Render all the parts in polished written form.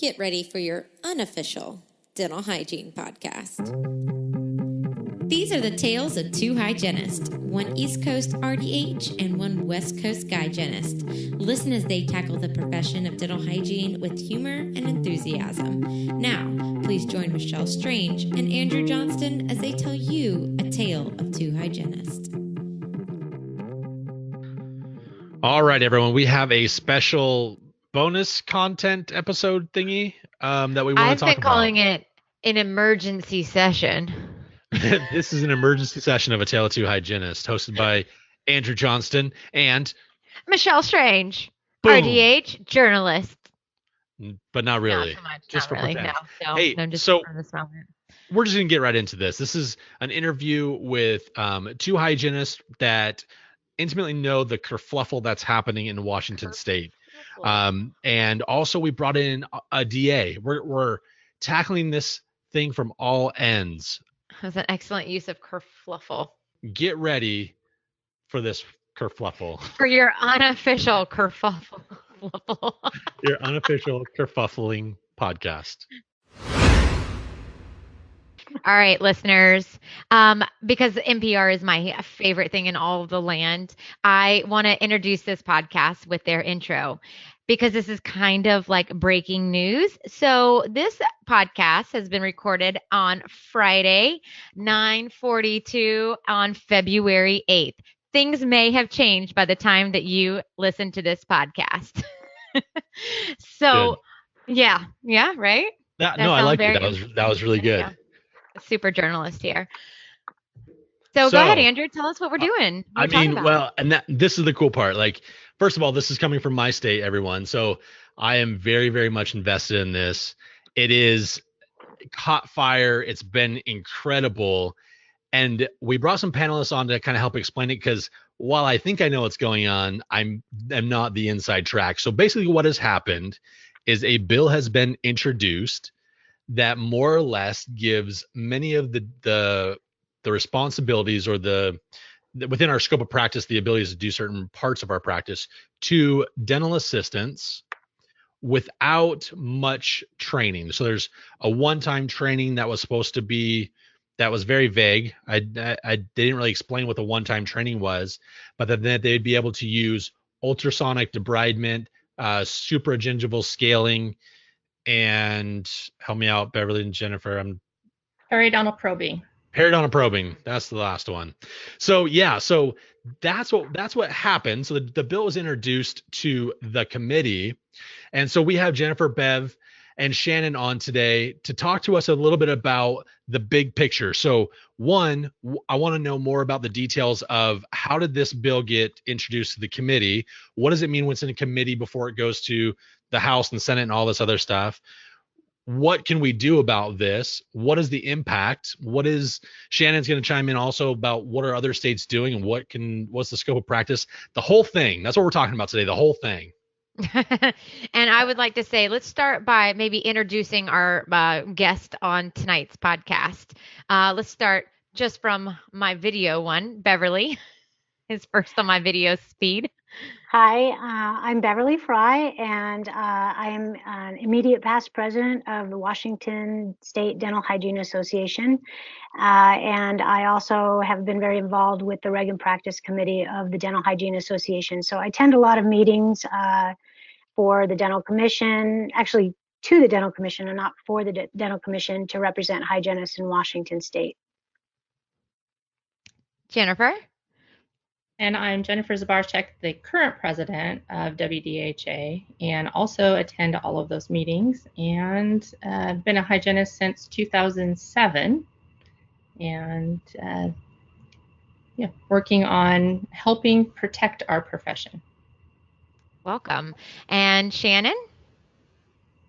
Get ready for your unofficial dental hygiene podcast. These are the tales of two hygienists, one East Coast RDH and one West Coast hygienist. Listen as they tackle the profession of dental hygiene with humor and enthusiasm. Now, please join Michelle Strange and Andrew Johnston as they tell you a tale of two hygienists. All right, everyone, we have a special bonus content episode thingy that we want to talk about. I've been calling it an emergency session. This is an emergency session of A Tale of Two Hygienists, hosted by Andrew Johnston and Michelle Strange, Boom. RDH journalist. But not really. Not so much. Just not for really. pretend. No, Hey, no, just so for this moment. We're just going to get right into this. This is an interview with two hygienists that intimately know the kerfluffle that's happening in Washington State. And also we brought in a DA. We're tackling this thing from all ends. That's an excellent use of kerfluffle. Get ready for this kerfluffle. For your unofficial kerfuffle. Your unofficial kerfuffling podcast. All right, listeners, because NPR is my favorite thing in all of the land, I want to introduce this podcast with their intro because this is kind of like breaking news. So this podcast has been recorded on Friday, 9:42 on February 8th. Things may have changed by the time that you listen to this podcast. So, Good. yeah, right? I like it. That was really good. Yeah. Super journalist here. So go ahead, Andrew. Tell us what we're doing. This is the cool part. Like, first of all, this is coming from my state, everyone. So I am very, very much invested in this. It is caught fire. It's been incredible. And we brought some panelists on to kind of help explain it because while I think I know what's going on, I'm not the inside track. So basically what has happened is a bill has been introduced that more or less gives many of the responsibilities or the within our scope of practice, the abilities to do certain parts of our practice to dental assistants without much training. So there's a one-time training that was supposed to be, that was very vague. I didn't really explain what the one-time training was, but then they'd be able to use ultrasonic debridement, supragingival scaling, and help me out, Beverly and Jennifer. Periodontal probing. Periodontal probing. That's the last one. So yeah, so that's what happened. So the bill was introduced to the committee, and so we have Jennifer, Bev, and Shannon on today to talk to us a little bit about the big picture. So one, I want to know more about the details of how did this bill get introduced to the committee? What does it mean when it's in a committee before it goes to the House and Senate and all this other stuff? What can we do about this? What is the impact? Shannon's going to chime in also about what are other states doing and what's the scope of practice? The whole thing. That's what we're talking about today. The whole thing. And I would like to say, let's start by maybe introducing our guest on tonight's podcast. Let's start just from my video one. Beverly is first on my video speed. Hi, I'm Beverly Frye, and I am an immediate past president of the Washington State Dental Hygiene Association. And I also have been very involved with the Reg and Practice Committee of the Dental Hygiene Association. So I attend a lot of meetings for the Dental Commission, actually to the Dental Commission and not for the Dental Commission, to represent hygienists in Washington State. Jennifer? And I'm Jennifer Zbaraschuk, the current president of WDHA, and also attend all of those meetings. And I've been a hygienist since 2007, and working on helping protect our profession. Welcome. And Shannon?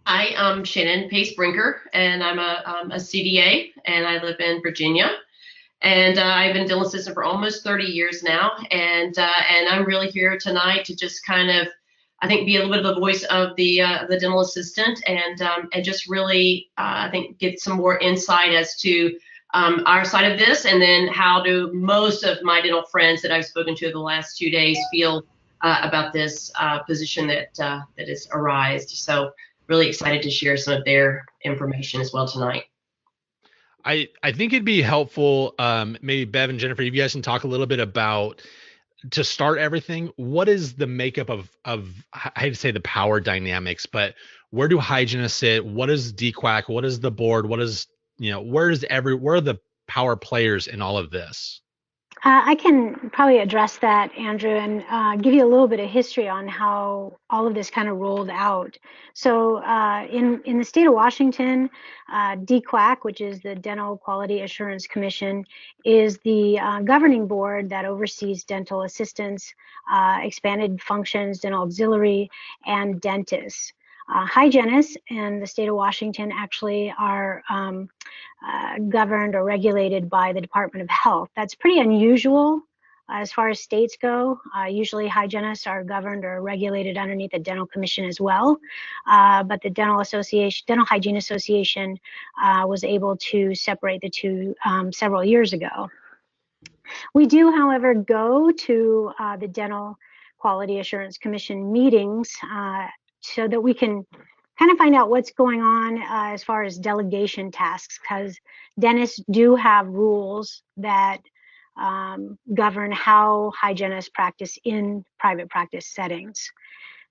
Hi, I'm Shannon Pacebrrinker, and I'm a CDA, and I live in Virginia. And I've been a dental assistant for almost 30 years now, and I'm really here tonight to just kind of, I think, be a little bit of the voice of the dental assistant, and just really, I think, get some more insight as to our side of this, and then how do most of my dental friends that I've spoken to the last 2 days feel about this position that has arisen. So really excited to share some of their information as well tonight. I think it'd be helpful, maybe Bev and Jennifer, if you guys can talk a little bit about, to start everything, what is the makeup of I hate to say the power dynamics, but where do hygienists sit? What is DQAC? What is the board? What is, where are the power players in all of this? I can probably address that, Andrew, and give you a little bit of history on how all of this kind of rolled out. So in the state of Washington, DQAC, which is the Dental Quality Assurance Commission, is the governing board that oversees dental assistants, expanded functions, dental auxiliary, and dentists. Hygienists in the state of Washington actually are governed or regulated by the Department of Health. That's pretty unusual as far as states go. Usually hygienists are governed or regulated underneath the Dental Commission as well. But the Dental Hygiene Association was able to separate the two several years ago. We do, however, go to the Dental Quality Assurance Commission meetings so that we can kind of find out what's going on as far as delegation tasks, because dentists do have rules that govern how hygienists practice in private practice settings.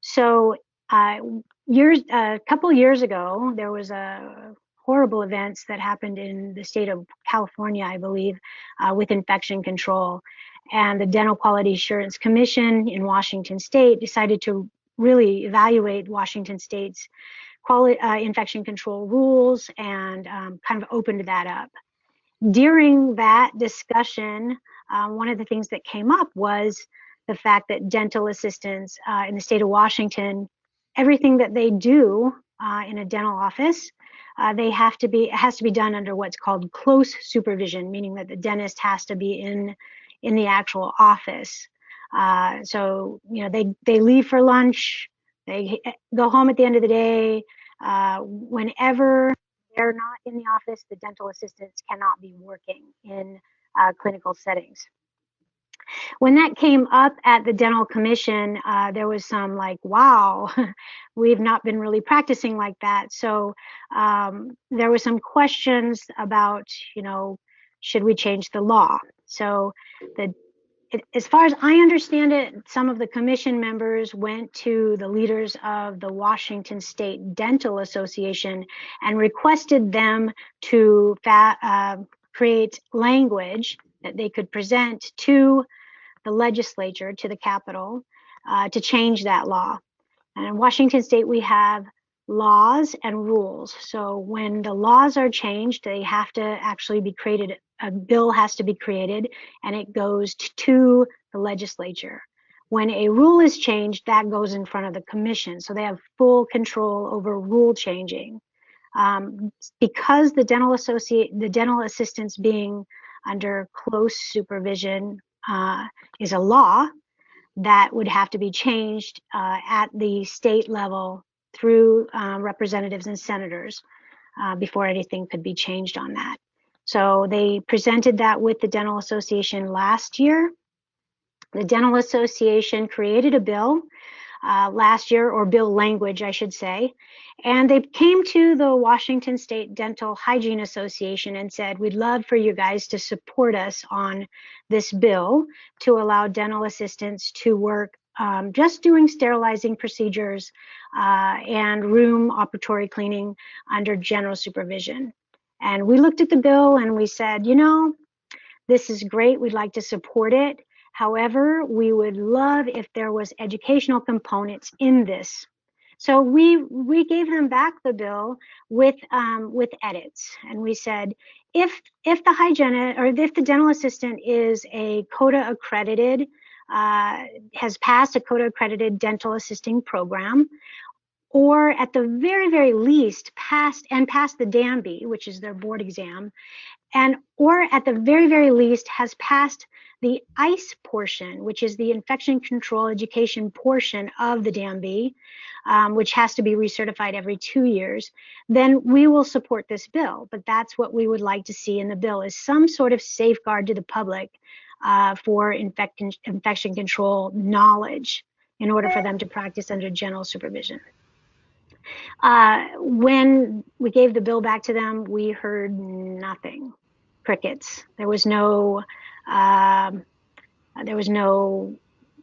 So a couple years ago, there was a horrible events that happened in the state of California, I believe, with infection control. And the Dental Quality Assurance Commission in Washington State decided to really evaluate Washington State's infection control rules and kind of opened that up. During that discussion, one of the things that came up was the fact that dental assistants in the state of Washington, everything that they do in a dental office, it has to be done under what's called close supervision, meaning that the dentist has to be in the actual office. So they leave for lunch, they go home at the end of the day. Whenever they're not in the office, the dental assistants cannot be working in clinical settings. When that came up at the Dental Commission, there was some like, wow, we've not been really practicing like that. So there were some questions about, should we change the law? So as far as I understand it, some of the commission members went to the leaders of the Washington State Dental Association and requested them to create language that they could present to the legislature, to the Capitol, to change that law. And in Washington State, we have laws and rules. So when the laws are changed, they have to actually be created. A bill has to be created and it goes to the legislature. When a rule is changed, that goes in front of the commission. So they have full control over rule changing. Because the dental assistants being under close supervision is a law that would have to be changed at the state level through representatives and senators before anything could be changed on that. So they presented that with the Dental Association last year. The Dental Association created a bill last year, or bill language, I should say, and they came to the Washington State Dental Hygiene Association and said, we'd love for you guys to support us on this bill to allow dental assistants to work just doing sterilizing procedures and room operatory cleaning under general supervision. And we looked at the bill and we said, this is great. We'd like to support it. However, we would love if there was educational components in this. So we gave them back the bill with edits, and we said, if the hygienist or if the dental assistant is a COTA accredited, has passed a COTA accredited dental assisting program, or at the very, very least passed the DAMB, which is their board exam, or at the very, very least has passed the ICE portion, which is the infection control education portion of the DAMB, which has to be recertified every 2 years, then we will support this bill. But that's what we would like to see in the bill, is some sort of safeguard to the public for infection control knowledge in order for them to practice under general supervision. When we gave the bill back to them, we heard nothing, crickets. There was no,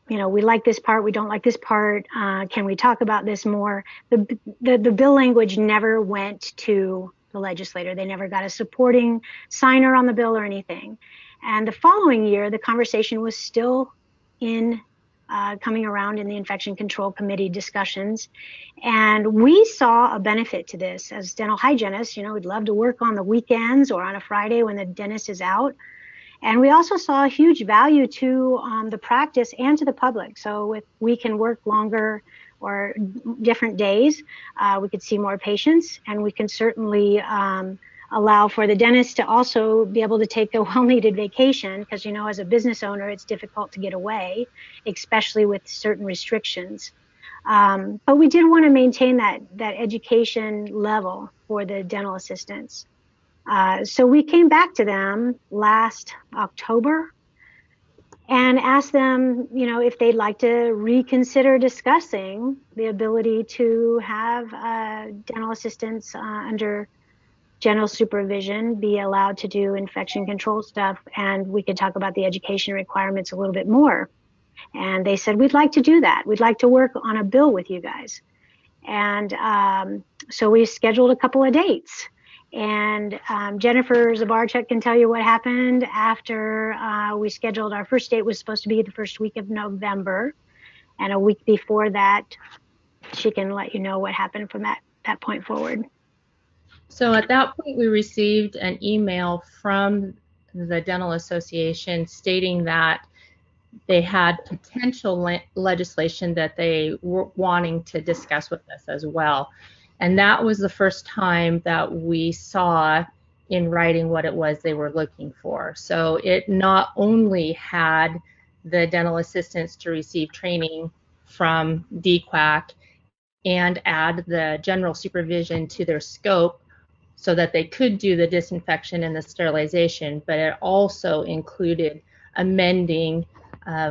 we like this part, we don't like this part. Can we talk about this more? The bill language never went to the legislator. They never got a supporting signer on the bill or anything. And the following year, the conversation was still coming around in the Infection Control Committee discussions. And we saw a benefit to this as dental hygienists. We'd love to work on the weekends or on a Friday when the dentist is out. And we also saw a huge value to the practice and to the public. So if we can work longer or different days, we could see more patients, and we can certainly allow for the dentist to also be able to take a well-needed vacation, because as a business owner, it's difficult to get away, especially with certain restrictions. But we did want to maintain that education level for the dental assistants. So we came back to them last October and asked them, if they'd like to reconsider discussing the ability to have dental assistants under general supervision be allowed to do infection control stuff, and we could talk about the education requirements a little bit more. And they said, we'd like to do that. We'd like to work on a bill with you guys. And so we scheduled a couple of dates. And Jennifer Zbaraschuk can tell you what happened after we scheduled. Our first date was supposed to be the first week of November. And a week before that, she can let you know what happened from that point forward. So at that point, we received an email from the Dental Association stating that they had potential legislation that they were wanting to discuss with us as well. And that was the first time that we saw in writing what it was they were looking for. So it not only had the dental assistants to receive training from DQAC and add the general supervision to their scope so that they could do the disinfection and the sterilization, but it also included amending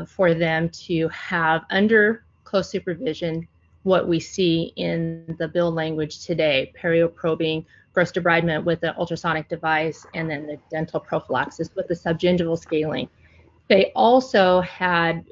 for them to have under close supervision what we see in the bill language today: perioprobing, gross debridement with the ultrasonic device, and then the dental prophylaxis with the subgingival scaling. They also had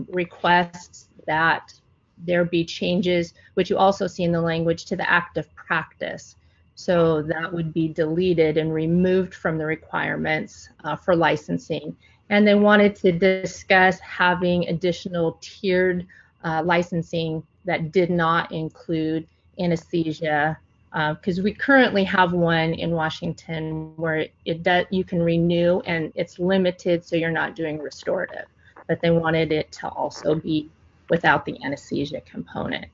requests that there be changes, which you also see in the language, to the active practice. So that would be deleted and removed from the requirements for licensing. And they wanted to discuss having additional tiered licensing that did not include anesthesia, because we currently have one in Washington where you can renew and it's limited, so you're not doing restorative. But they wanted it to also be without the anesthesia component.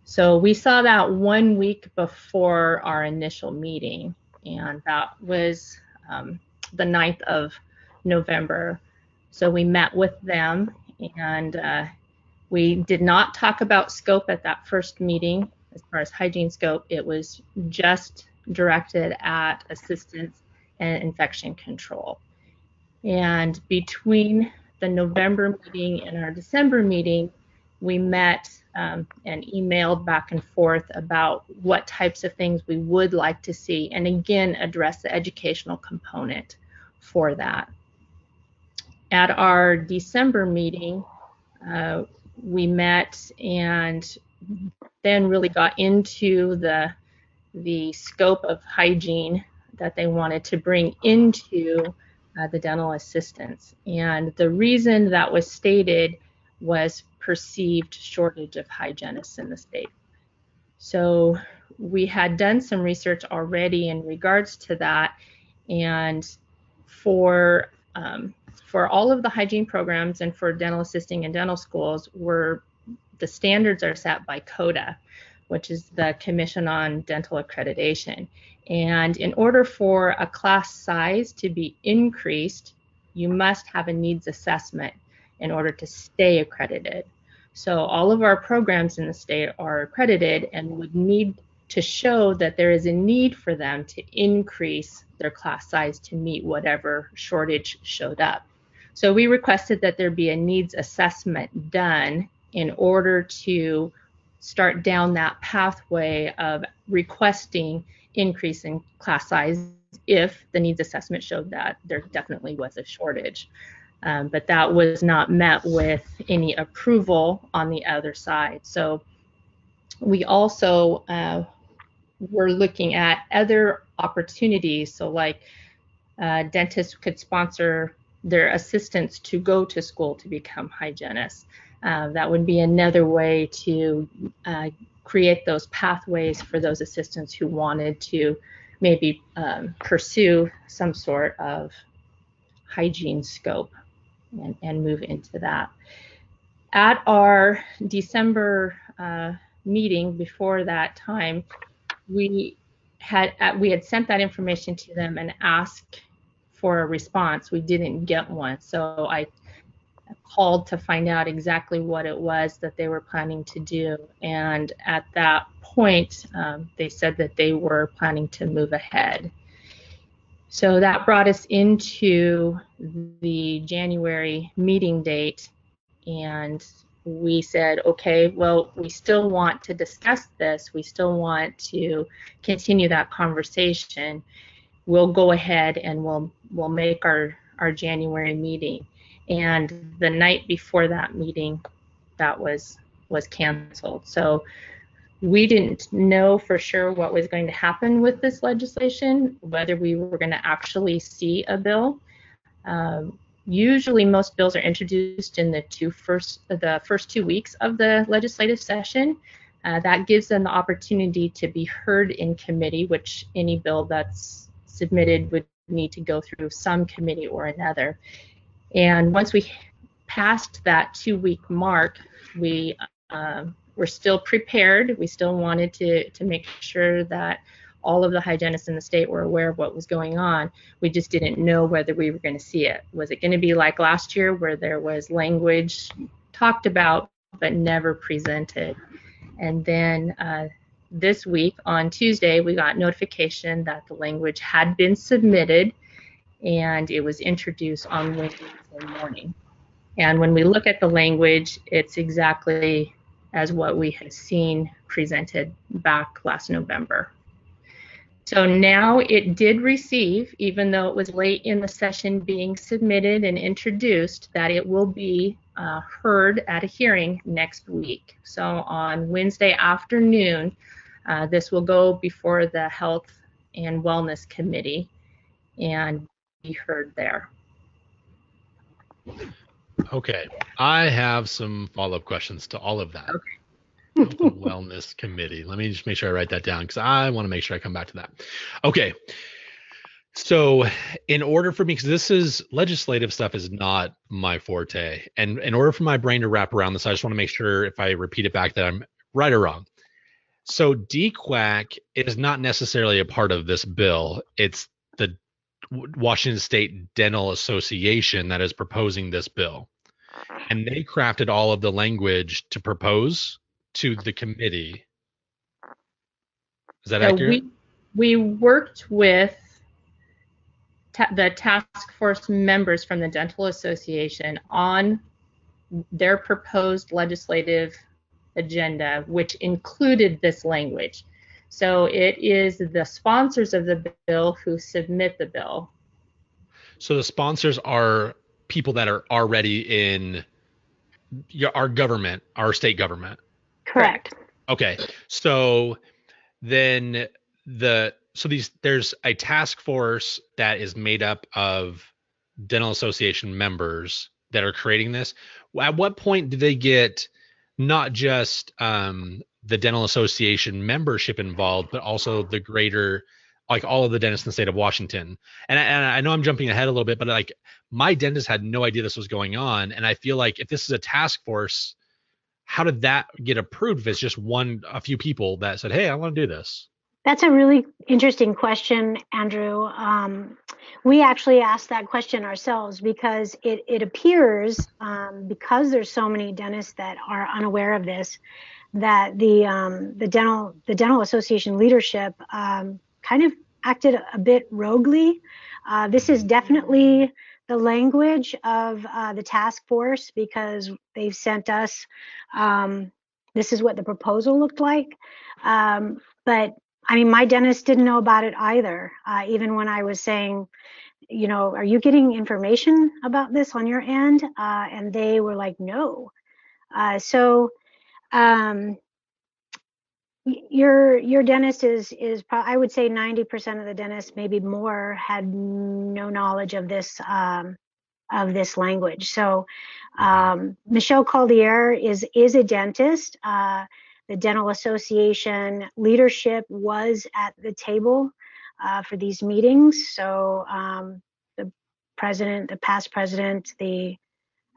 So we saw that 1 week before our initial meeting, and that was the 9th of November. So we met with them, and we did not talk about scope at that first meeting. As far as hygiene scope, it was just directed at assistance and infection control. And between the November meeting and our December meeting, we met and emailed back and forth about what types of things we would like to see, and again address the educational component for that. At our December meeting, we met and then really got into the scope of hygiene that they wanted to bring into the dental assistants. And the reason that was stated was perceived shortage of hygienists in the state. So we had done some research already in regards to that, and for all of the hygiene programs and for dental assisting in dental schools, the standards are set by CODA, which is the Commission on Dental Accreditation. And in order for a class size to be increased, you must have a needs assessment in order to stay accredited. So all of our programs in the state are accredited and would need to show that there is a need for them to increase their class size to meet whatever shortage showed up. So we requested that there be a needs assessment done in order to start down that pathway of requesting increase in class size if the needs assessment showed that there definitely was a shortage. But that was not met with any approval on the other side. So we also were looking at other opportunities. So like dentists could sponsor their assistants to go to school to become hygienists. That would be another way to create those pathways for those assistants who wanted to maybe pursue some sort of hygiene scope and move into that. At our December meeting before that time, we had sent that information to them and asked for a response. We didn't get one, so I called to find out exactly what it was that they were planning to do. And at that point, they said that they were planning to move ahead. So that brought us into the January meeting date, and we said, okay, well, we still want to discuss this. We still want to continue that conversation. We'll go ahead and we'll make our January meeting. And the night before that meeting, that was canceled. So we didn't know for sure what was going to happen with this legislation, whether we were going to actually see a bill. Usually most bills are introduced in the first 2 weeks of the legislative session. That gives them the opportunity to be heard in committee, which any bill that's submitted would need to go through some committee or another. And once we passed that 2-week mark, we were still prepared. We still wanted to make sure that all of the hygienists in the state were aware of what was going on. We just didn't know whether we were going to see it. Was it going to be like last year where there was language talked about but never presented? And then this week on Tuesday, we got notification that the language had been submitted and it was introduced on Wednesday morning. And when we look at the language, it's exactly as what we had seen presented back last November. So now it did receive, even though it was late in the session being submitted and introduced, that it will be heard at a hearing next week. So on Wednesday afternoon, this will go before the Health and Wellness Committee and be heard there. Okay, I have some follow-up questions to all of that. Okay. Health and Wellness Committee. Let me just make sure I write that down because I want to make sure I come back to that. Okay, so in order for me, because this is legislative stuff is not my forte, and in order for my brain to wrap around this, I just want to make sure if I repeat it back that I'm right or wrong. So DQAC is not necessarily a part of this bill. It's the Washington State Dental Association that is proposing this bill. And they crafted all of the language to propose to the committee. Is that accurate? We worked with the task force members from the Dental Association on their proposed legislative agenda, which included this language. So it is the sponsors of the bill who submit the bill. So the sponsors are people that are already in our government, our state government. Correct. Okay. So then there's a task force that is made up of dental association members that are creating this. At what point do they get not just the dental association membership involved, but also the greater, like all of the dentists in the state of Washington? And I know I'm jumping ahead a little bit, but like my dentist had no idea this was going on. And I feel like if this is a task force, how did that get approved if it's just a few people that said, hey, I want to do this? That's a really interesting question, Andrew. We actually asked that question ourselves because it appears, because there's so many dentists that are unaware of this, that the dental association leadership kind of acted a bit roguely. This is definitely the language of the task force because they've sent us this is what the proposal looked like. But I mean, my dentist didn't know about it either. Even when I was saying, you know, are you getting information about this on your end? And they were like, no. So your dentist is I would say 90% of the dentists, maybe more, had no knowledge of this language. So Michelle Caldier is a dentist. The Dental Association leadership was at the table for these meetings. So the president, the past president, the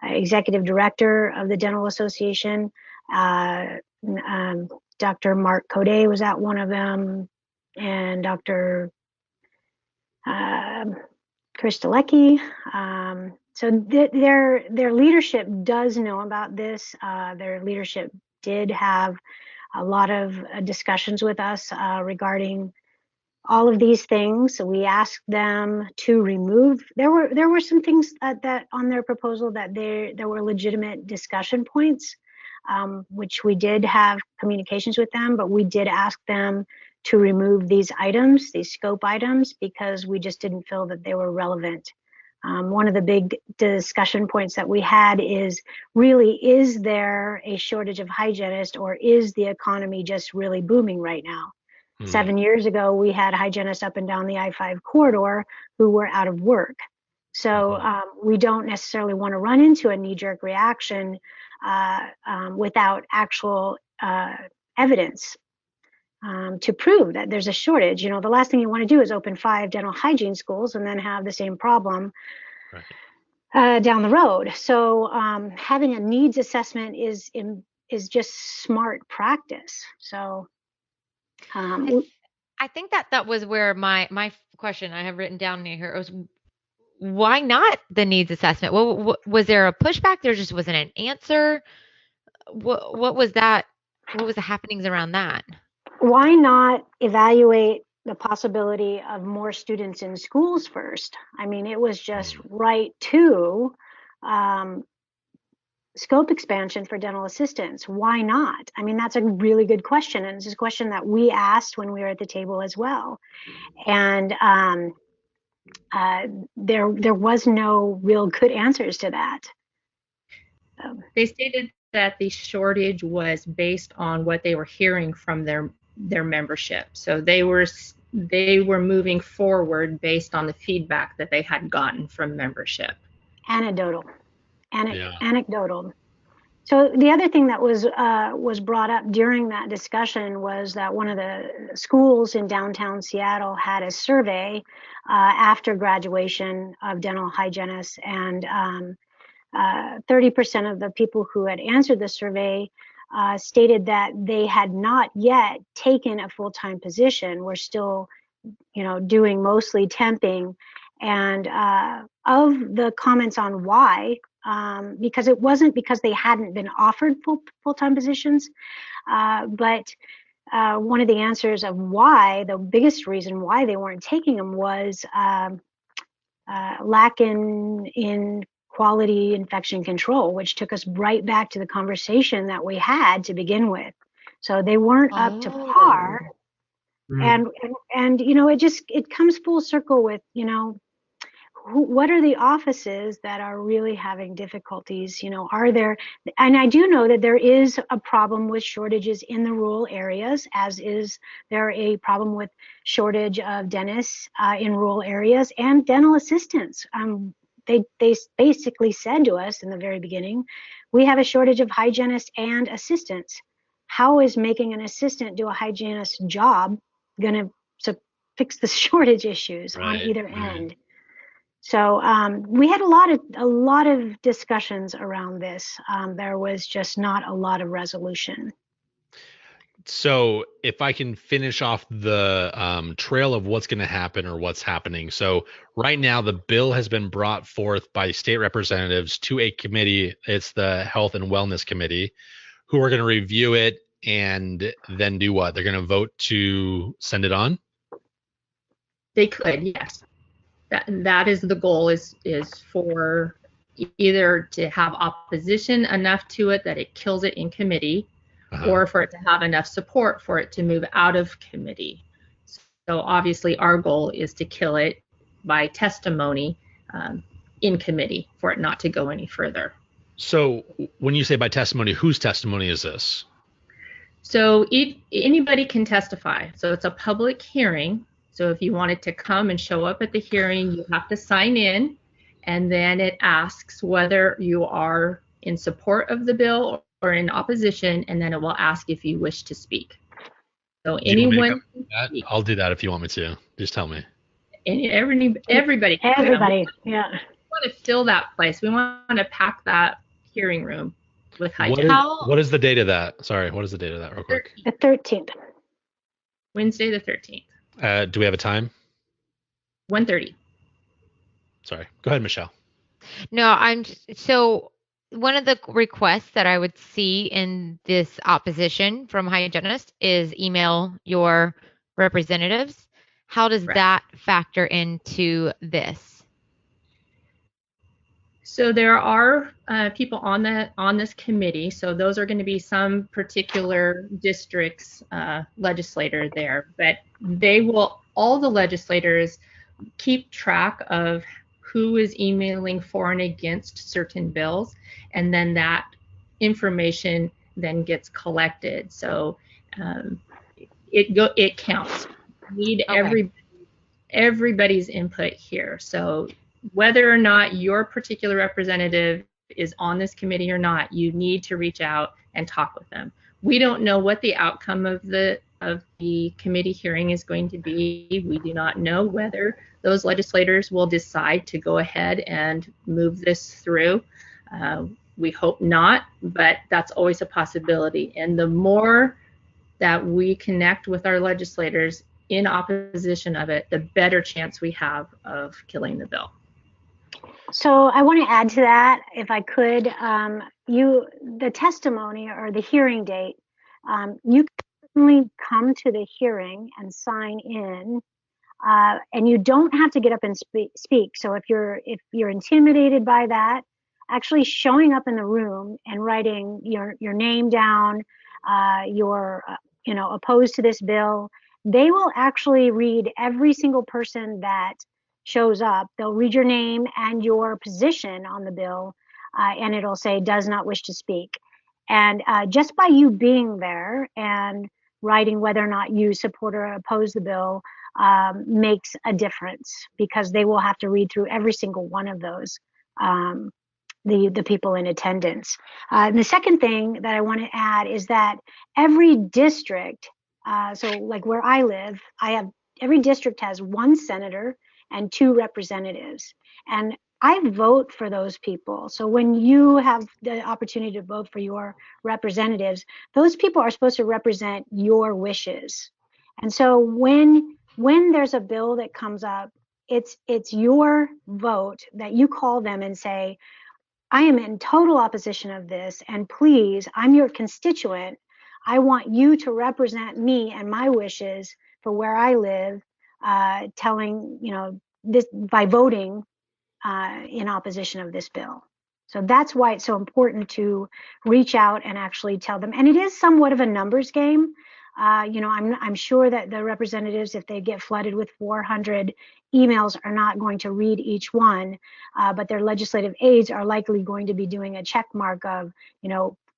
executive director of the Dental Association, Dr. Mark Coday was at one of them, and Dr. Chris Dalecki. So their leadership does know about this. Their leadership did have a lot of discussions with us regarding all of these things. So we asked them to remove. There were some things that on their proposal that there were legitimate discussion points, which we did have communications with them, but we did ask them to remove these items, these scope items, because we just didn't feel that they were relevant. One of the big discussion points that we had is really, is there a shortage of hygienists, or is the economy just really booming right now? 7 years ago, we had hygienists up and down the I-5 corridor who were out of work. So we don't necessarily want to run into a knee-jerk reaction without actual evidence to prove that there's a shortage. You know, the last thing you want to do is open 5 dental hygiene schools and then have the same problem down the road. So having a needs assessment is just smart practice. So I think that was where my question I have written down here was, why not the needs assessment? What was there a pushback? There just wasn't an answer. What was that? What was the happenings around that? Why not evaluate the possibility of more students in schools first? I mean, it was just right to scope expansion for dental assistants. Why not? I mean, that's a really good question, and it's a question that we asked when we were at the table as well. And there was no real good answers to that. They stated that the shortage was based on what they were hearing from their membership. So they were moving forward based on the feedback that they had gotten from membership. Anecdotal. So the other thing that was brought up during that discussion was that one of the schools in downtown Seattle had a survey after graduation of dental hygienists, and 30% of the people who had answered the survey stated that they had not yet taken a full-time position. We're still, doing mostly temping. And of the comments on why, because it wasn't because they hadn't been offered full-time positions, but one of the answers of why, the biggest reason why they weren't taking them was lack in quality infection control, which took us right back to the conversation that we had to begin with. So they weren't up to par. And it comes full circle with, what are the offices that are really having difficulties? Are there, and I do know that there is a problem with shortages in the rural areas, as is there a problem with shortage of dentists in rural areas and dental assistants. They basically said to us in the very beginning, we have a shortage of hygienists and assistants. How is making an assistant do a hygienist's job going to fix the shortage issues on either end? So we had a lot of discussions around this. There was just not a lot of resolution. So if I can finish off the trail of what's going to happen or what's happening. So right now, the bill has been brought forth by state representatives to a committee. It's the Health and Wellness Committee, who are going to review it and then do what? They're going to vote to send it on? They could, yes. That is the goal, is for either to have opposition enough to it that it kills it in committee, or for it to have enough support for it to move out of committee. So obviously our goal is to kill it by testimony in committee for it not to go any further. So when you say by testimony, whose testimony is this? So anybody can testify. So it's a public hearing. So if you wanted to come and show up at the hearing, you have to sign in, and then it asks whether you are in support of the bill or in opposition, and then it will ask if you wish to speak. So anyone can speak. I'll do that if you want me to. Just tell me. And everybody. Everybody, yeah. We want to fill that place. We want to pack that hearing room with hygienists. What is the date of that? Sorry, what is the date of that real quick? The 13th. Wednesday the 13th. Do we have a time? 1:30. Sorry. Go ahead, Michelle. No, so one of the requests that I would see in this opposition from hygienists is email your representatives. How does that factor into this? So there are people on this committee. So those are going to be some particular districts legislator there, but all the legislators keep track of who is emailing for and against certain bills, and then that information then gets collected. So it counts. We need everybody's input here. So whether or not your particular representative is on this committee or not, you need to reach out and talk with them. We don't know what the outcome of the committee hearing is going to be. We do not know whether those legislators will decide to go ahead and move this through. We hope not, but that's always a possibility. And the more that we connect with our legislators in opposition of it, the better chance we have of killing the bill. So I want to add to that, if I could, the testimony or the hearing date, you can certainly come to the hearing and sign in, and you don't have to get up and speak. So if you're intimidated by that, actually showing up in the room and writing your name down, you're opposed to this bill, they will actually read every single person that shows up. They'll read your name and your position on the bill, and it'll say does not wish to speak. And just by you being there and writing whether or not you support or oppose the bill makes a difference, because they will have to read through every single one of those, the people in attendance. And the second thing that I want to add is that every district, so like where I live, every district has one senator and 2 representatives, and I vote for those people. So when you have the opportunity to vote for your representatives, those people are supposed to represent your wishes. And so when there's a bill that comes up, it's your vote that you call them and say, I am in total opposition of this, and please, I'm your constituent. I want you to represent me and my wishes for where I live, telling this by voting in opposition of this bill. So that's why it's so important to reach out and actually tell them. And it is somewhat of a numbers game. I'm sure that the representatives, if they get flooded with 400 emails, are not going to read each one, but their legislative aides are likely going to be doing a check mark of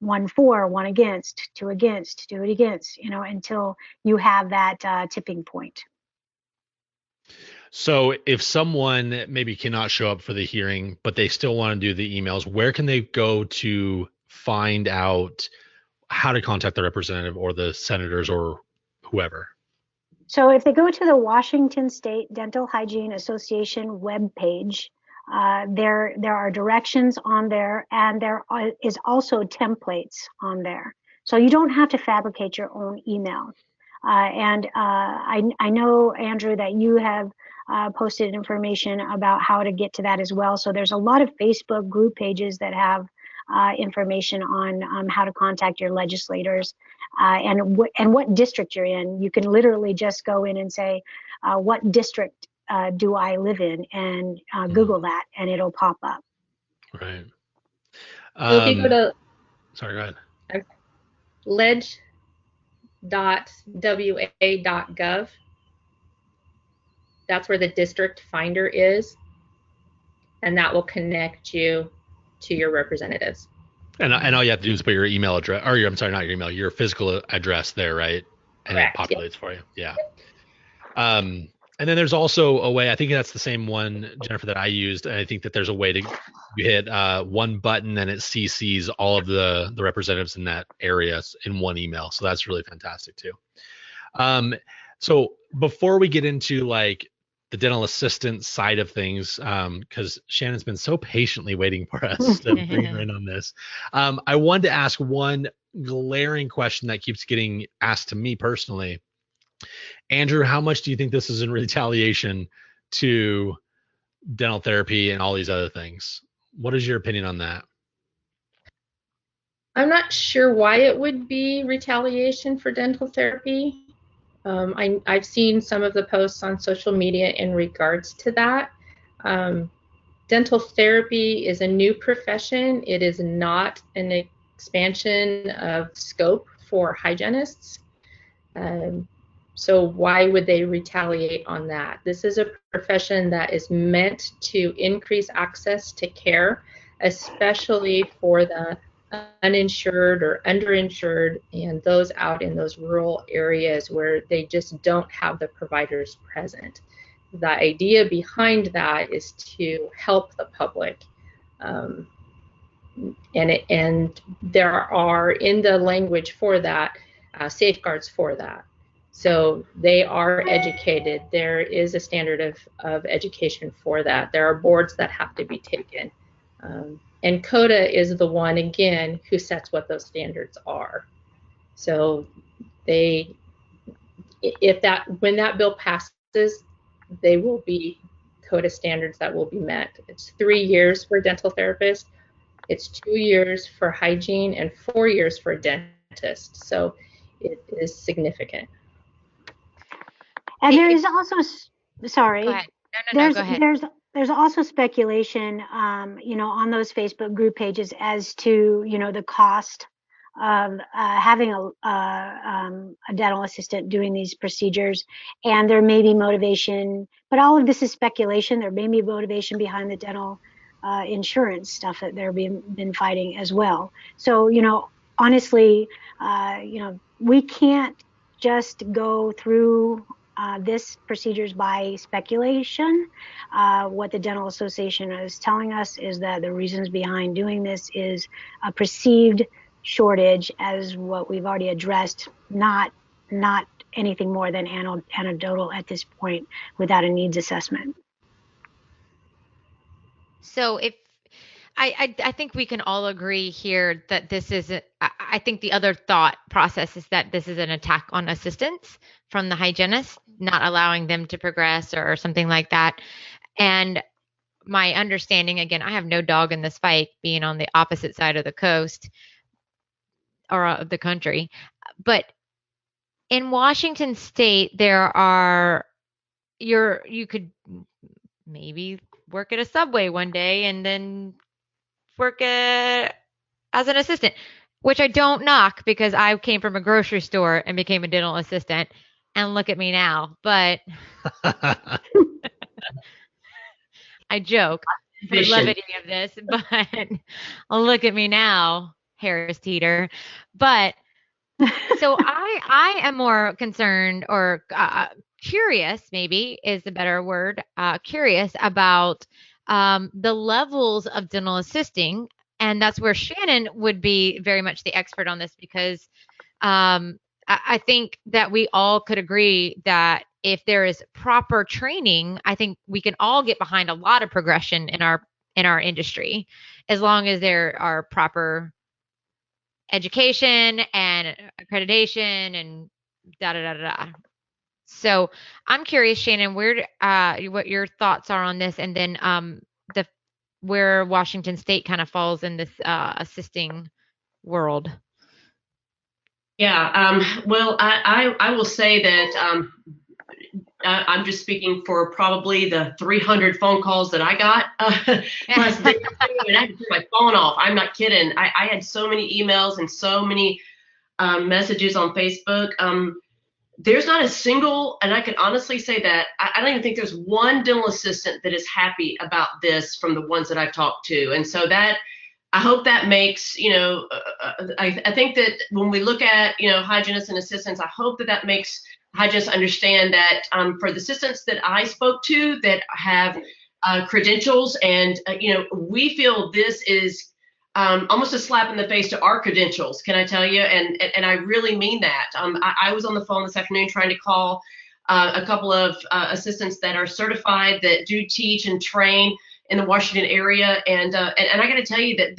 1 for, 1 against, 2 against, do it against, until you have that tipping point. So if someone maybe cannot show up for the hearing, but they still want to do the emails, where can they go to find out how to contact the representative or the senators or whoever? So if they go to the Washington State Dental Hygiene Association webpage, there are directions on there, and there is also templates on there. So you don't have to fabricate your own email. I know, Andrew, that you have posted information about how to get to that as well. So there's a lot of Facebook group pages that have information on how to contact your legislators and what district you're in. You can literally just go in and say, what district do I live in, and Google that, and it'll pop up. Right. So if you go to, sorry, go ahead. Okay. ledge.wa.gov. That's where the district finder is, and that will connect you to your representatives. And all you have to do is put your email address, or I'm sorry, not your email, your physical address there, right? And Correct, it populates for you. Yeah. And then there's also a way, I think that's the same one, Jennifer, that I used. And I think that there's a way to you hit one button and it CCs all of the representatives in that area in one email. So that's really fantastic too. So before we get into like the dental assistant side of things, because Shannon's been so patiently waiting for us to bring her in on this, I wanted to ask one glaring question that keeps getting asked to me personally. Andrew, how much do you think this is in retaliation to dental therapy and all these other things? What is your opinion on that? I'm not sure why it would be retaliation for dental therapy. I've seen some of the posts on social media in regards to that. Dental therapy is a new profession. It is not an expansion of scope for hygienists. So why would they retaliate on that? This is a profession that is meant to increase access to care, especially for the uninsured or underinsured and those out in those rural areas where they just don't have the providers present. The idea behind that is to help the public. And there are in the language for that safeguards for that. So they are educated. There is a standard of education for that. There are boards that have to be taken. And CODA is the one, again, who sets what those standards are. So when that bill passes, they will be CODA standards that will be met. It's 3 years for dental therapists. It's 2 years for hygiene and 4 years for dentists. So it is significant. And there is also, sorry, go ahead. No, go ahead. There's also speculation, on those Facebook group pages as to, the cost of having a dental assistant doing these procedures, and there may be motivation, but all of this is speculation. There may be motivation behind the dental insurance stuff that they're been fighting as well. So, honestly, we can't just go through this procedures by speculation. What the Dental Association is telling us is that the reasons behind doing this is a perceived shortage, as what we've already addressed, not anything more than anecdotal at this point without a needs assessment. So if I think we can all agree here that this is, I think the other thought process is that this is an attack on assistants from the hygienist, not allowing them to progress or something like that. And my understanding, again, I have no dog in this fight, being on the opposite side of the coast or of the country. But in Washington State, you could maybe work at a Subway one day and then work as an assistant, which I don't knock, because I came from a grocery store and became a dental assistant, and look at me now. But I joke for the levity of this, but look at me now, Harris Teeter. But so I am more concerned, or curious, maybe is the better word, curious about the levels of dental assisting. And that's where Shannon would be very much the expert on this, because I think that we all could agree that if there is proper training, I think we can all get behind a lot of progression in our industry, as long as there are proper education and accreditation and da da da da. So I'm curious, Shannon, what your thoughts are on this, and then where Washington State kind of falls in this assisting world. Yeah. Well, I will say that I'm just speaking for probably the 300 phone calls that I got. Plus, I had to turn my phone off. I'm not kidding. I had so many emails and so many messages on Facebook. There's not a single, and I can honestly say that I don't even think there's one dental assistant that is happy about this from the ones that I've talked to. And so that, I hope that makes, I think that when we look at, hygienists and assistants, I hope that that makes hygienists understand that for the assistants that I spoke to that have credentials, and, we feel this is almost a slap in the face to our credentials, can I tell you? And I really mean that. I was on the phone this afternoon trying to call a couple of assistants that are certified, that do teach and train in the Washington area, and I got to tell you that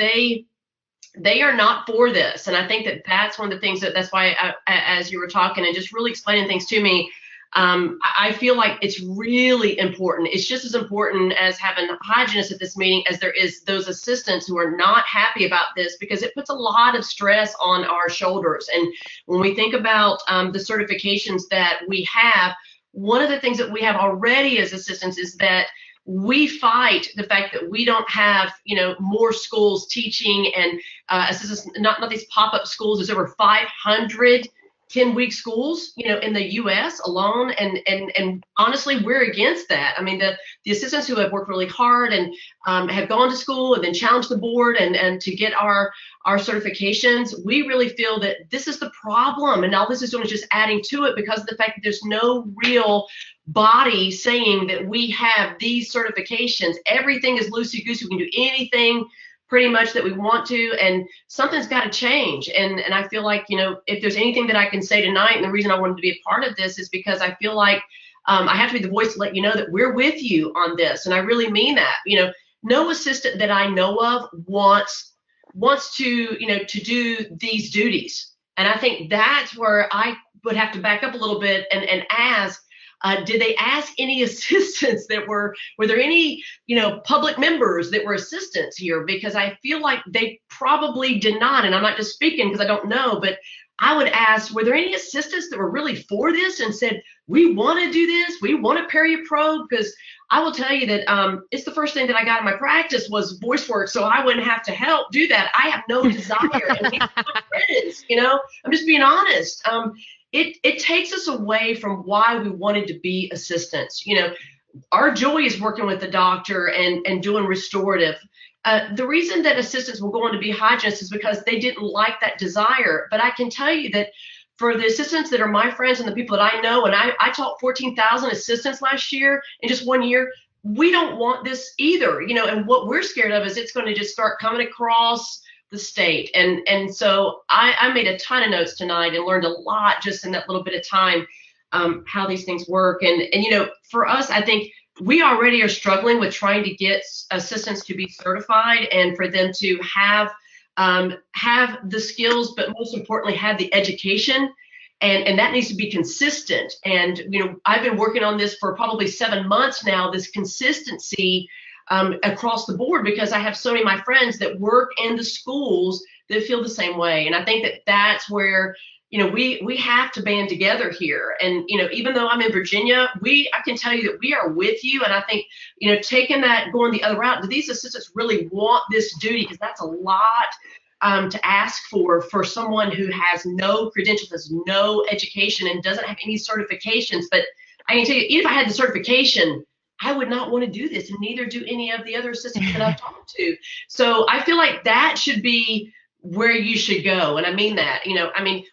they are not for this. And I think that that's one of the things that's why, as you were talking and just really explaining things to me, I feel like it's really important. It's just as important as having hygienists at this meeting as there is those assistants who are not happy about this, because it puts a lot of stress on our shoulders. And when we think about the certifications that we have, one of the things that we have already as assistants is that we fight the fact that we don't have, more schools teaching and assistants, not these pop-up schools. There's over 500 10-week schools, in the U.S. alone, and honestly, we're against that. I mean, the assistants who have worked really hard and have gone to school and then challenged the board and to get our certifications, we really feel that this is the problem, and all this is doing is just adding to it because of the fact that there's no real body saying that we have these certifications. Everything is loosey-goosey. We can do anything pretty much that we want to, and something's got to change. And I feel like, if there's anything that I can say tonight, and the reason I wanted to be a part of this is because I feel like I have to be the voice to let you know that we're with you on this. And I really mean that. No assistant that I know of wants to, to do these duties. And I think that's where I would have to back up a little bit and ask, did they ask any assistants were there any, public members that were assistants here? Because I feel like they probably did not. And I'm not just speaking because I don't know, but I would ask, were there any assistants that were really for this and said, we want to do this, we want to period probe? Because I will tell you that it's the first thing that I got in my practice was voice work, so I wouldn't have to help do that. I have no desire. And these are my friends, I'm just being honest. It takes us away from why we wanted to be assistants. Our joy is working with the doctor and doing restorative. The reason that assistants will go on to be hygienists is because they didn't like that desire. But I can tell you that for the assistants that are my friends and the people that I know, and I taught 14,000 assistants last year in just 1 year, we don't want this either. And what we're scared of is it's going to just start coming across the state. And so I made a ton of notes tonight and learned a lot just in that little bit of time, how these things work. And for us, I think we already are struggling with trying to get assistants to be certified and for them to have the skills, but most importantly, have the education. And that needs to be consistent. And, I've been working on this for probably 7 months now, this consistency across the board, because I have so many of my friends that work in the schools that feel the same way. And I think that that's where, we have to band together here. And, even though I'm in Virginia, I can tell you that we are with you. And I think, taking that, going the other route, do these assistants really want this duty? Because that's a lot to ask for someone who has no credentials, has no education, and doesn't have any certifications. But I can tell you, even if I had the certification, I would not want to do this, and neither do any of the other assistants that I've talked to. So I feel like that should be where you should go. And I mean that,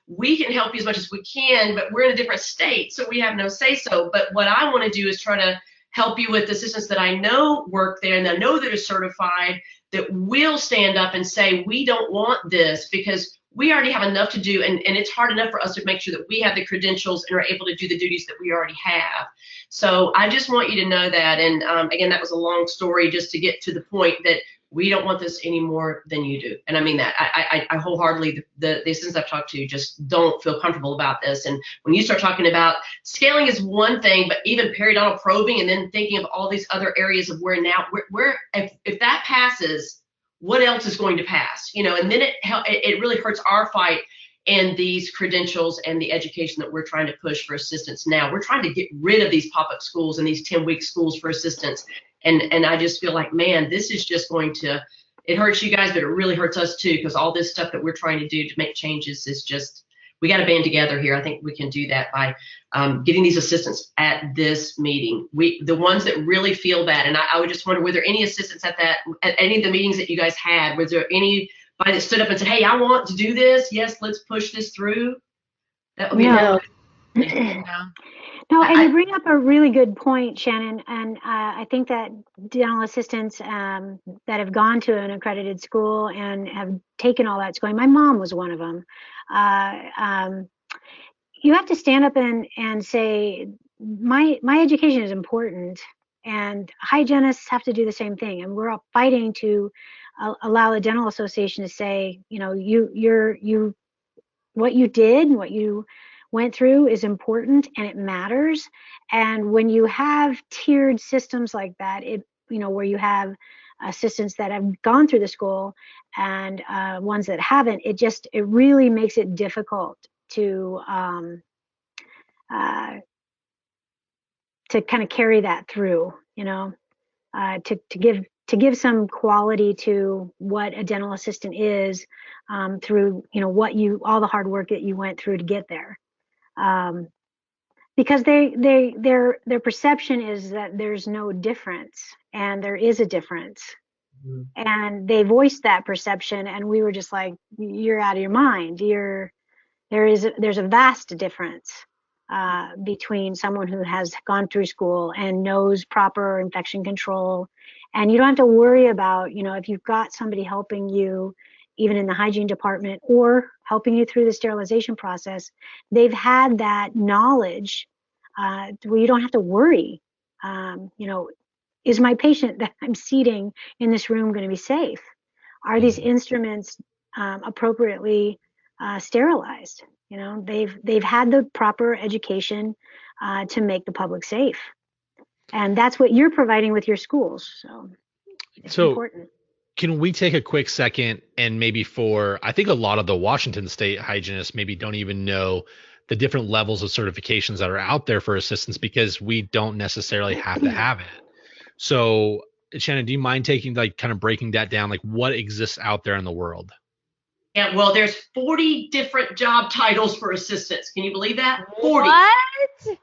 we can help you as much as we can, but we're in a different state, so we have no say so. But what I want to do is try to help you with assistants that I know work there and I know that are certified, that will stand up and say, we don't want this, because we already have enough to do, and it's hard enough for us to make sure that we have the credentials and are able to do the duties that we already have. So I just want you to know that. And again, that was a long story just to get to the point that we don't want this any more than you do. And I mean that. I wholeheartedly, the assistants I've talked to just don't feel comfortable about this. And when you start talking about scaling is one thing, but even periodontal probing and then thinking of all these other areas of where now, if that passes, what else is going to pass? And then it really hurts our fight in these credentials and the education that we're trying to push for assistants now. We're trying to get rid of these pop-up schools and these 10-week schools for assistants. And I just feel like, man, this is just going to, it hurts you guys, but it really hurts us too, because all this stuff that we're trying to do to make changes is just, we got to band together here. I think we can do that by getting these assistants at this meeting. The ones that really feel that, and I would just wonder, were there any assistants at any of the meetings that you guys had? Was there anybody that stood up and said, "Hey, I want to do this. Yes, let's push this through"? That would be No. No. No, and you bring up a really good point, Shannon. And I think that dental assistants that have gone to an accredited school and have taken all that schooling, my mom was one of them. You have to stand up and say, my education is important, and hygienists have to do the same thing. And we're all fighting to allow the Dental Association to say, you know, what you did, what you went through is important and it matters. And when you have tiered systems like that, where you have assistants that have gone through the school and ones that haven't, it really makes it difficult to kind of carry that through, to give some quality to what a dental assistant is through, all the hard work that you went through to get there. Because their perception is that there's no difference, and there is a difference. Mm-hmm. And they voiced that perception, and we were just like, you're out of your mind. There's a vast difference between someone who has gone through school and knows proper infection control, and you don't have to worry about, if you've got somebody helping you, even in the hygiene department, or helping you through the sterilization process, they've had that knowledge where you don't have to worry. Is my patient that I'm seating in this room going to be safe? Are these instruments appropriately sterilized? They've had the proper education to make the public safe, and that's what you're providing with your schools. So it's important. Can we take a quick second and maybe I think a lot of the Washington state hygienists maybe don't even know the different levels of certifications that are out there for assistants, because we don't necessarily have to have it. So Shannon, do you mind kind of breaking that down, like what exists out there in the world? Yeah, well, there's 40 different job titles for assistants. Can you believe that? 40. What?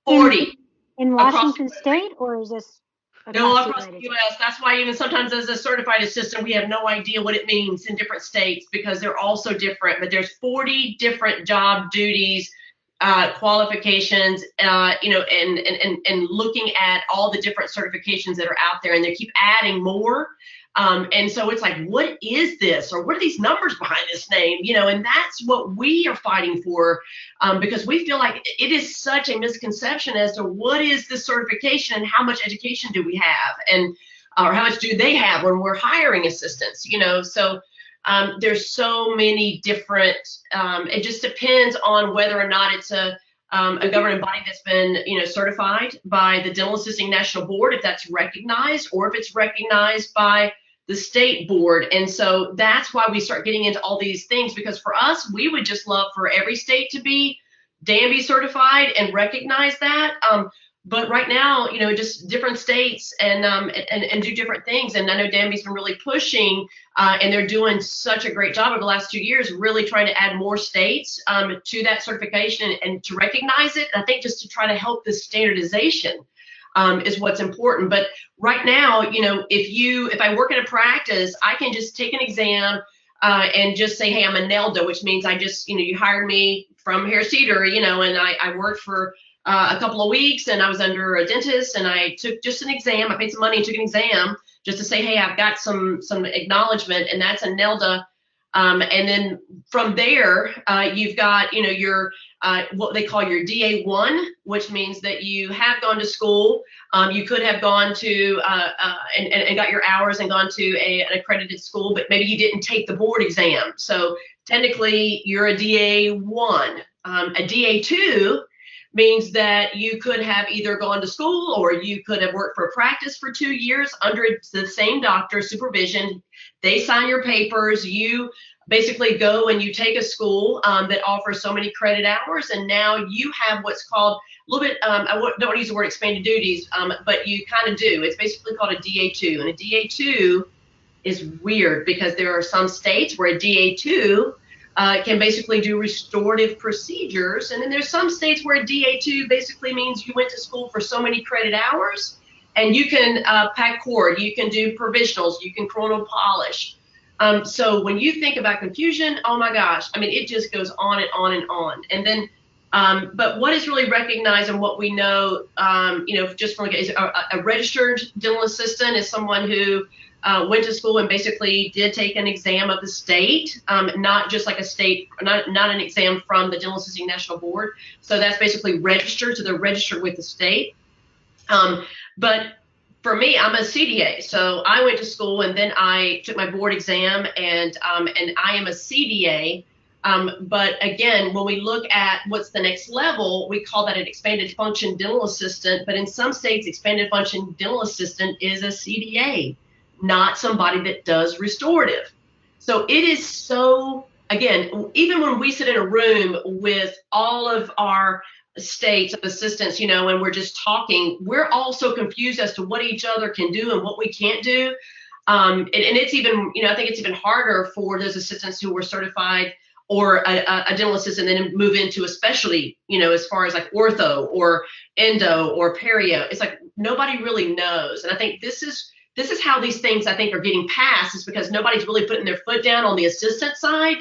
40. In Washington state, or is this? No, across the U.S. That's why even sometimes as a certified assistant, we have no idea what it means in different states, because they're all so different. But there's 40 different job duties, qualifications, and looking at all the different certifications that are out there, and they keep adding more. And so it's like, what is this? Or what are these numbers behind this name? And that's what we are fighting for, because we feel like it is such a misconception as to what is this certification and how much education do we have, and or how much do they have when we're hiring assistants, So there's so many different, it just depends on whether or not it's a governing body that's been, certified by the Dental Assisting National Board, if that's recognized, or if it's recognized by the state board. And so that's why we start getting into all these things, because for us, we would just love for every state to be DANBI certified and recognize that. But right now, just different states and do different things. And I know DANBI's been really pushing, and they're doing such a great job over the last 2 years, really trying to add more states to that certification and to recognize it. And I think just to try to help the standardization is what's important. But right now, if I work in a practice, I can just take an exam and just say, hey, I'm a NELDA, which means I just, you hired me from Harris Teeter, and I worked for a couple of weeks, and I was under a dentist, and I took just an exam. I paid some money and took an exam just to say, hey, I've got some acknowledgement, and that's a NELDA. And then from there, you've got, your what they call your DA1, which means that you have gone to school. You could have gone to and got your hours and gone to an accredited school, but maybe you didn't take the board exam. So technically, you're a DA1. A DA2 means that you could have either gone to school, or you could have worked for a practice for 2 years under the same doctor's supervision. They sign your papers. You basically go and you take a school that offers so many credit hours, and now you have what's called a little bit, I don't want to use the word expanded duties, but you kind of do. It's basically called a DA2, and a DA2 is weird because there are some states where a DA2 can basically do restorative procedures. And then there's some states where DA2 basically means you went to school for so many credit hours, and you can pack cord, you can do provisionals, you can coronal polish. So when you think about confusion, oh my gosh, I mean, it just goes on and on and on. And then, but what is really recognized and what we know, just from a registered dental assistant is someone who went to school and basically did take an exam of the state, not just like a state, not an exam from the Dental Assisting National Board. So that's basically registered, so they're registered with the state. But for me, I'm a CDA, so I went to school and then I took my board exam, and I am a CDA. But again, when we look at what's the next level, we call that an expanded function dental assistant. But in some states, expanded function dental assistant is a CDA, not somebody that does restorative. So it is so, again, even when we sit in a room with all of our states of assistants, and we're just talking, we're all so confused as to what each other can do and what we can't do. And it's even, I think it's even harder for those assistants who were certified or a dental assistant and then move into a specialty, as far as like ortho or endo or perio. It's like nobody really knows. And I think this is how these things, I think, are getting passed, is because nobody's really putting their foot down on the assistant side.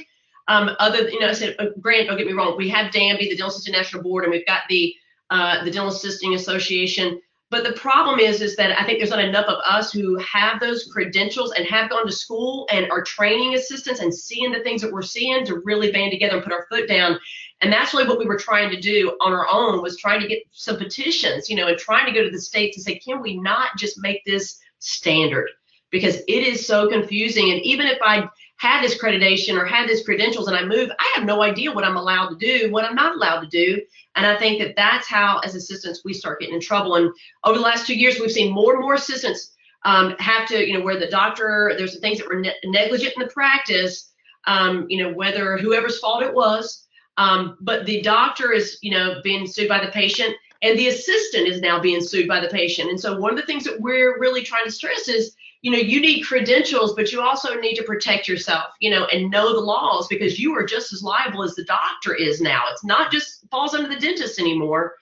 Other, I said, Grant, don't get me wrong, we have DAMBY, the Dental Assisting National Board, and we've got the Dental Assisting Association. But the problem is that I think there's not enough of us who have those credentials and have gone to school and are training assistants and seeing the things that we're seeing to really band together and put our foot down. And that's really what we were trying to do on our own, was trying to get some petitions, and trying to go to the state to say, can we not just make this standard? Because it is so confusing. And even if I had this accreditation or had this credentials and I move, I have no idea what I'm allowed to do, what I'm not allowed to do. And I think that that's how, as assistants, we start getting in trouble. And over the last 2 years, we've seen more and more assistants have to, where the doctor, there's some things that were negligent in the practice, whether whoever's fault it was, but the doctor is, being sued by the patient, and the assistant is now being sued by the patient. And so one of the things that we're really trying to stress is, you need credentials, but you also need to protect yourself, and know the laws, because you are just as liable as the doctor is now. It's not just falls under the dentist anymore.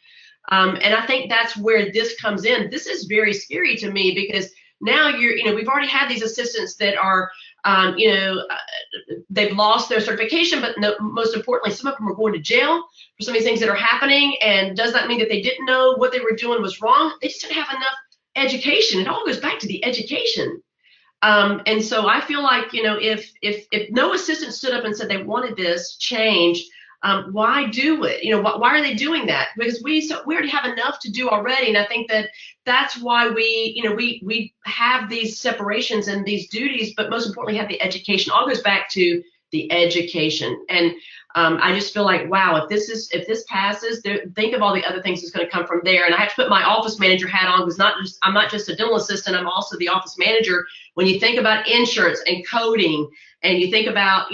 And I think that's where this comes in. This is very scary to me, because now we've already had these assistants that are, they've lost their certification, but most importantly, some of them are going to jail for some of these things that are happening. And does that mean that they didn't know what they were doing was wrong? They just didn't have enough education. It all goes back to the education. And so I feel like, if no assistant stood up and said they wanted this change, why do it? Why are they doing that? Because we already have enough to do already. And I think that's why we have these separations and these duties, but most importantly have the education. All goes back to the education. And I just feel like, wow, if this passes, think of all the other things that's going to come from there. And I have to put my office manager hat on, because I'm not just a dental assistant, I'm also the office manager. When you think about insurance and coding, and you think about,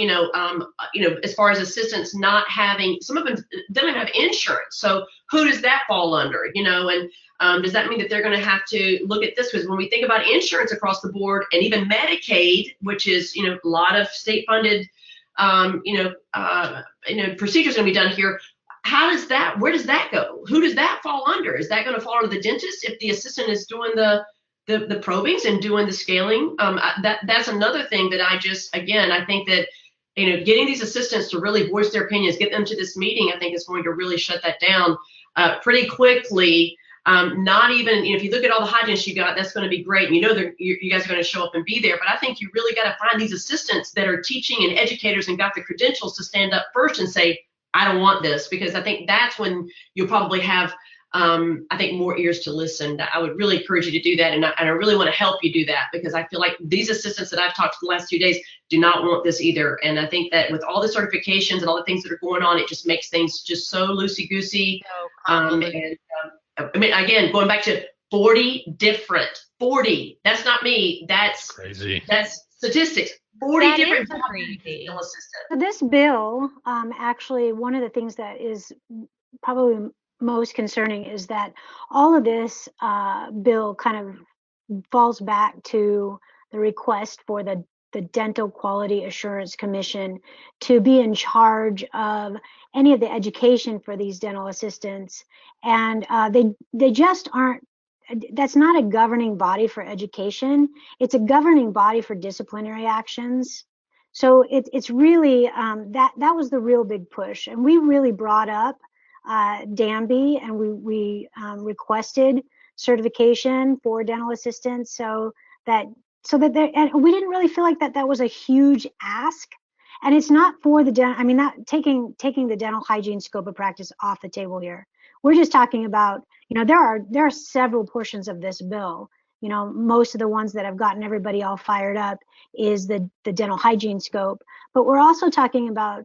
as far as assistants not having, some of them don't even have insurance. So who does that fall under? And does that mean that they're going to have to look at this? Because when we think about insurance across the board, and even Medicaid, which is, a lot of state funded, procedures going to be done here. Where does that go? Who does that fall under? Is that going to fall under the dentist if the assistant is doing the probings and doing the scaling? That's another thing that I think that, getting these assistants to really voice their opinions, get them to this meeting, I think is going to really shut that down pretty quickly. Not even, if you look at all the hygienists you got, that's going to be great. And you guys are going to show up and be there. But I think you really got to find these assistants that are teaching and educators and got the credentials to stand up first and say, I don't want this, because I think that's when you'll probably have, more ears to listen. I would really encourage you to do that. And I really want to help you do that, because I feel like these assistants that I've talked to the last 2 days do not want this either. And I think that with all the certifications and all the things that are going on, it just makes things just so loosey-goosey. Again, going back to 40, that's not me. That's crazy. That's statistics. 40 different crazy. So this bill, actually, one of the things that is probably most concerning is that all of this bill kind of falls back to the request for the the Dental Quality Assurance Commission to be in charge of any of the education for these dental assistants. And they just aren't, that's not a governing body for education. It's a governing body for disciplinary actions. So it's really, that was the real big push. And we really brought up Danby, and we requested certification for dental assistants so that and we didn't really feel like that was a huge ask. And it's not for the dental, I mean, not taking the dental hygiene scope of practice off the table here. We're just talking about, there are several portions of this bill. Most of the ones that have gotten everybody all fired up is the dental hygiene scope, but we're also talking about,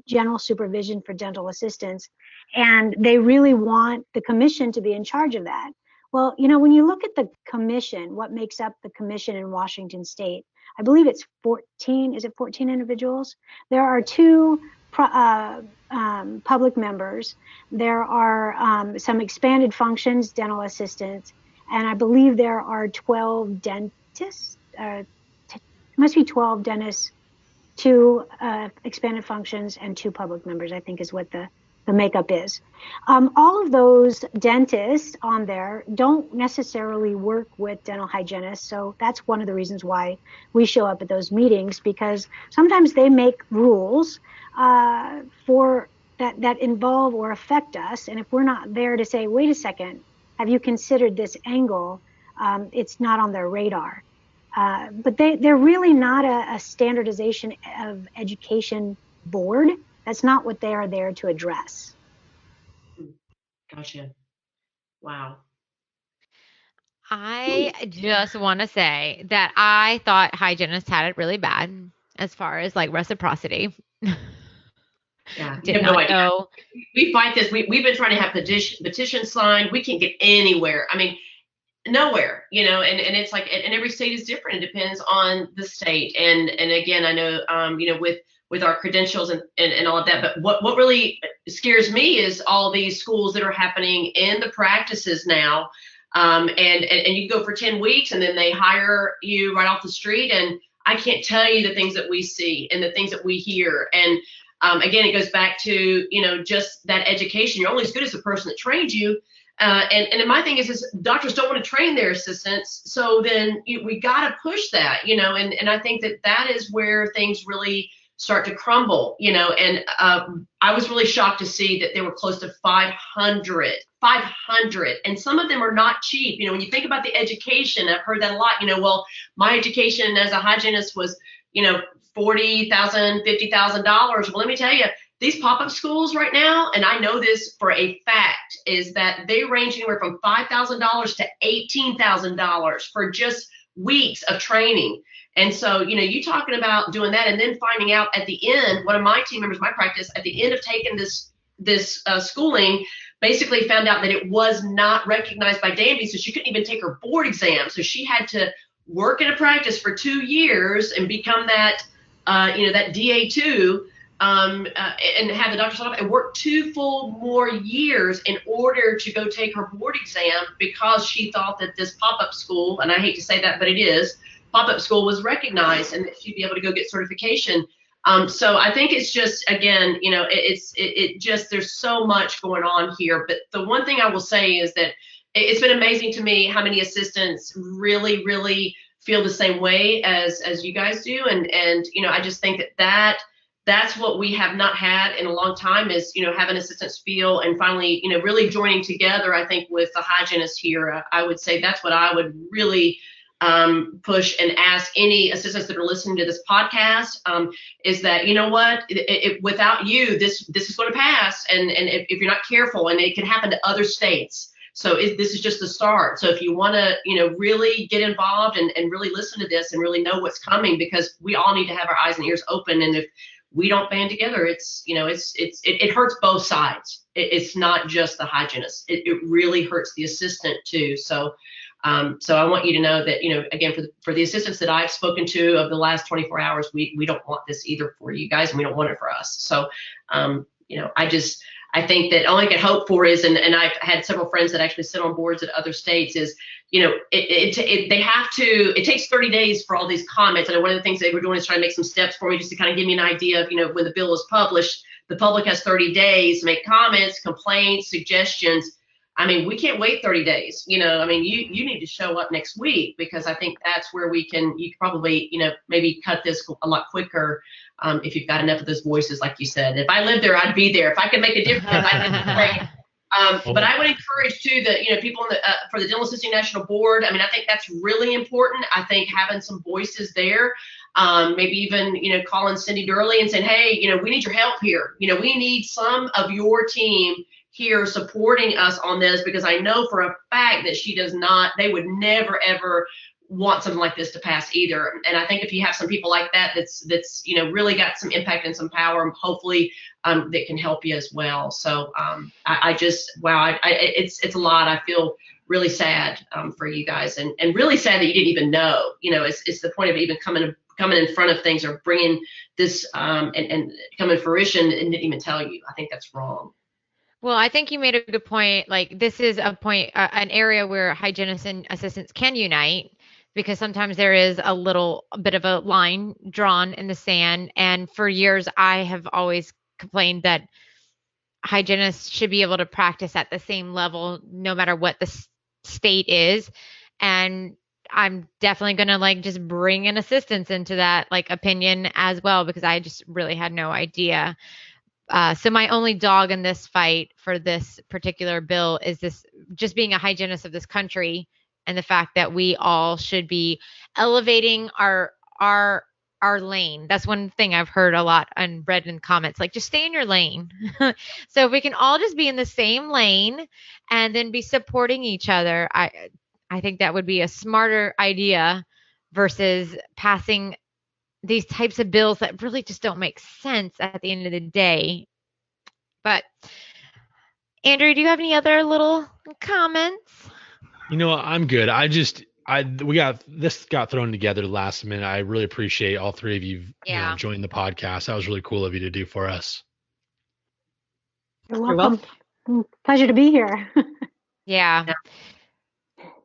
general supervision for dental assistants, and they really want the commission to be in charge of that. Well, when you look at the commission, what makes up the commission in Washington State, I believe it's 14, is it 14 individuals? There are 2 public members. There are some expanded functions, dental assistants, and I believe there are 12 dentists, must be 12 dentists, 2 expanded functions, and 2 public members, I think is what the makeup is. All of those dentists on there don't necessarily work with dental hygienists, so that's one of the reasons why we show up at those meetings, because sometimes they make rules for that involve or affect us, and if we're not there to say, wait a second, have you considered this angle, it's not on their radar. But they're really not a standardization of education board. That's not what they are there to address. Gotcha. Wow. I just want to say that I thought hygienists had it really bad as far as like reciprocity. Yeah, Did not know. We fight this. We've been trying to have petitions signed. We can't get anywhere. I mean, nowhere, and it's like, and every state is different. It depends on the state. And again, I know, with our credentials and all of that, but what really scares me is all these schools that are happening in the practices now. And you go for 10 weeks and then they hire you right off the street. And I can't tell you the things that we see and the things that we hear. And again, it goes back to, just that education. You're only as good as the person that trained you. And my thing is doctors don't want to train their assistants. So then we got to push that, and I think that is where things really start to crumble, and I was really shocked to see that there were close to 500, and some of them are not cheap. When you think about the education, I've heard that a lot, well, my education as a hygienist was, $40,000, $50,000. Well, let me tell you, these pop-up schools right now, and I know this for a fact, is that they range anywhere from $5,000 to $18,000 for just weeks of training. And so, you talking about doing that and then finding out at the end, one of my team members, my practice, at the end of taking this schooling, basically found out that it was not recognized by Danby, so she couldn't even take her board exam. So she had to work in a practice for 2 years and become that, that DA2, and have the doctor sign off and work 2 full more years in order to go take her board exam, because she thought that this pop-up school, and I hate to say that, but it is, pop-up school was recognized and that she'd be able to go get certification. So I think it's just, again, it just, there's so much going on here. But the one thing I will say is that it's been amazing to me how many assistants really, really feel the same way as you guys do. And I just think that's what we have not had in a long time is, having assistants feel and finally, really joining together. I think with the hygienists here, I would say that's what I would really push and ask any assistants that are listening to this podcast, is that, what, without you, this is going to pass. And if you're not careful, and it can happen to other states. So this is just the start. So if you want to, really get involved and really listen to this and really know what's coming, because we all need to have our eyes and ears open. And if we don't band together, it hurts both sides. It's not just the hygienist. It really hurts the assistant too. So I want you to know that, again, for the assistants that I've spoken to of the last 24 hours, we don't want this either for you guys, and we don't want it for us. So, I think that all I can hope for is, and I've had several friends that actually sit on boards at other states, is, they have to, it takes 30 days for all these comments. And one of the things they were doing is trying to make some steps for me just to kind of give me an idea of, when the bill is published, the public has 30 days to make comments, complaints, suggestions. I mean, we can't wait 30 days. You need to show up next week, because I think that's where you can probably, maybe cut this a lot quicker if you've got enough of those voices, like you said. If I lived there, I'd be there. If I could make a difference, I'd be great. But I would encourage too that people for the Dental Assisting National Board. I mean, I think that's really important. I think having some voices there, maybe even calling Cindy Durley and saying, hey, we need your help here. We need some of your team here supporting us on this, because I know for a fact that she does not. They would never ever want something like this to pass either. And I think if you have some people like that, that's really got some impact and some power, hopefully that can help you as well. So it's a lot. I feel really sad for you guys, and really sad that you didn't even know. It's the point of even coming in front of things or bringing this and come in fruition and didn't even tell you. I think that's wrong. Well, I think you made a good point. Like, this is a point, an area where hygienists and assistants can unite, because sometimes there is a bit of a line drawn in the sand. And for years, I have always complained that hygienists should be able to practice at the same level, no matter what the state is. And I'm definitely going to just bring in assistants into that opinion as well, because I just really had no idea. So my only dog in this fight for this particular bill is this, just being a hygienist of this country, and the fact that we all should be elevating our lane. That's one thing I've heard a lot and read in comments, just stay in your lane. So if we can all just be in the same lane and then be supporting each other, I think that would be a smarter idea versus passing these types of bills that really just don't make sense at the end of the day. But Andrew, do you have any other little comments? I'm good. This got thrown together last minute. I really appreciate all three of you, joining the podcast. That was really cool of you to do for us. You're welcome. Pleasure to be here. Yeah.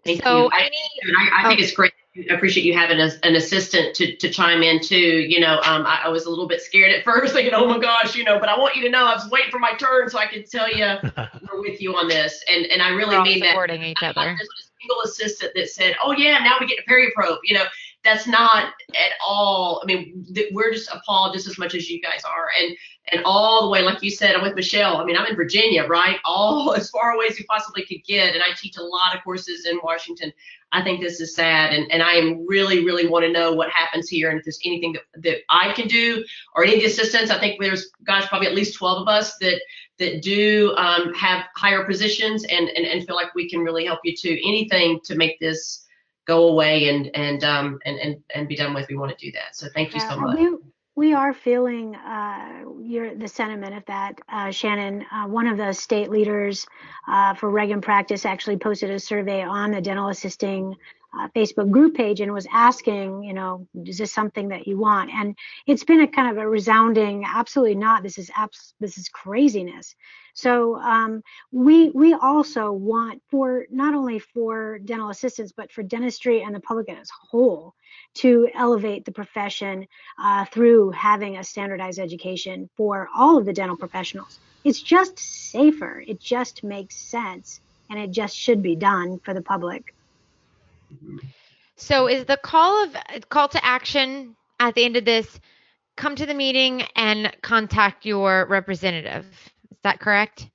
Thank you. I think it's great. I appreciate you having an assistant to chime in too. I was a little bit scared at first, thinking, oh my gosh, but I want you to know I was waiting for my turn so I could tell you we're with you on this. And I really mean that. Supporting each other. There's a single assistant that said, oh yeah, now we get to periprobe. That's not at all. I mean, we're just appalled just as much as you guys are. And all the way, like you said, I'm with Michelle. I mean, I'm in Virginia, right? All as far away as you possibly could get. And I teach a lot of courses in Washington. I think this is sad. And I am really, really want to know what happens here. And if there's anything that I can do, or any of the assistants. I think there's, probably at least 12 of us that do have higher positions and feel like we can really help you too. Anything to make this go away and be done with. We want to do that. So thank you so much. We are feeling the sentiment of that. Shannon, one of the state leaders for Reg and Practice, actually posted a survey on the Dental Assisting Facebook group page and was asking, is this something that you want? And it's been a kind of a resounding, absolutely not. This is craziness. So we also want, for not only for dental assistants, but for dentistry and the public as a whole, to elevate the profession through having a standardized education for all of the dental professionals. It's just safer. It just makes sense, and it just should be done for the public. So is the call to action at the end of this, come to the meeting and contact your representative? Is that correct?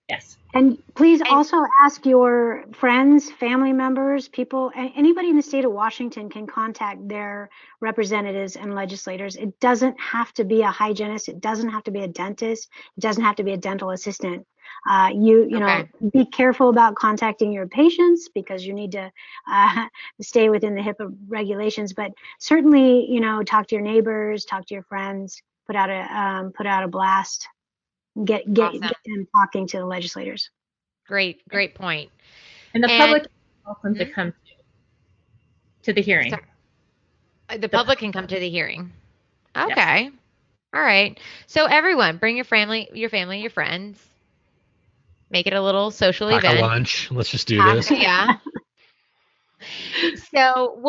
Yes. And please also ask your friends, family members, people, anybody in the state of Washington can contact their representatives and legislators. It doesn't have to be a hygienist. It doesn't have to be a dentist. It doesn't have to be a dental assistant. Be careful about contacting your patients, because you need to stay within the HIPAA regulations. But certainly, talk to your neighbors, talk to your friends, put out a blast. Get Awesome. Get them talking to the legislators. Great point. And the public is welcome to come to the hearing. The public can come to the hearing. Okay. Yes. All right. So everyone, bring your family, your friends. Make it a little social Pack event. a lunch. Let's just do this. Yeah. So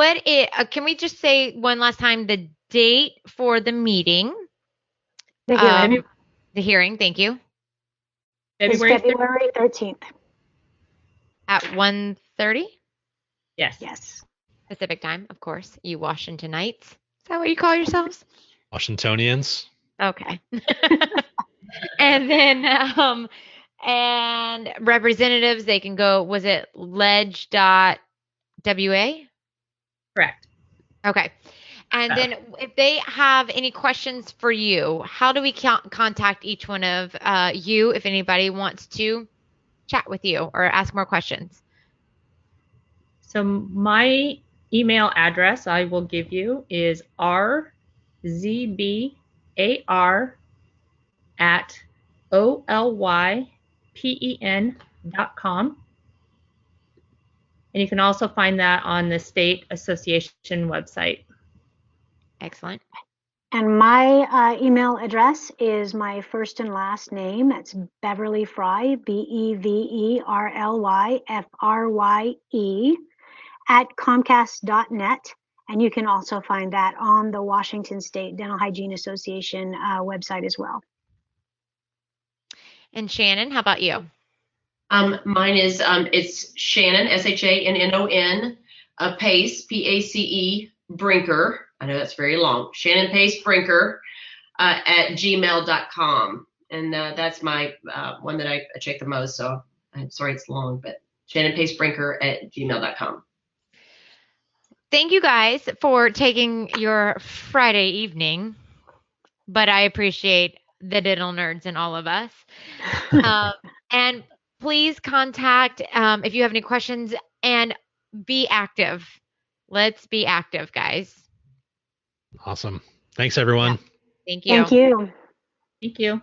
can we just say one last time the date for the meeting? The hearing The hearing, thank you. is February 3rd. February 13th. At 1:30 Yes. Pacific time, of course. You Washingtonites. Is that what you call yourselves? Washingtonians. Okay. And then and representatives, they can go, was it ledge.wa? Correct. Okay. And then if they have any questions for you, how do we contact each one of you if anybody wants to chat with you or ask more questions? So my email address I will give you is rzbar@olypen.com. And you can also find that on the State Association website. Excellent. And my email address is my first and last name. It's Beverly Frye, BEVERLYFRYE @comcast.net. And you can also find that on the Washington State Dental Hygiene Association website as well. And Shannon, how about you? Mine is it's Shannon, SHANNON, Pace, PACE, Brinker. I know that's very long. ShannonPaceBrinker at gmail.com. And that's my one that I check the most. So I'm sorry it's long, but ShannonPaceBrinker at gmail.com. Thank you guys for taking your Friday evening, but I appreciate the dental nerds in all of us. And please contact if you have any questions, and be active. Let's be active, guys. Awesome. Thanks, everyone. Yeah. Thank you. Thank you. Thank you.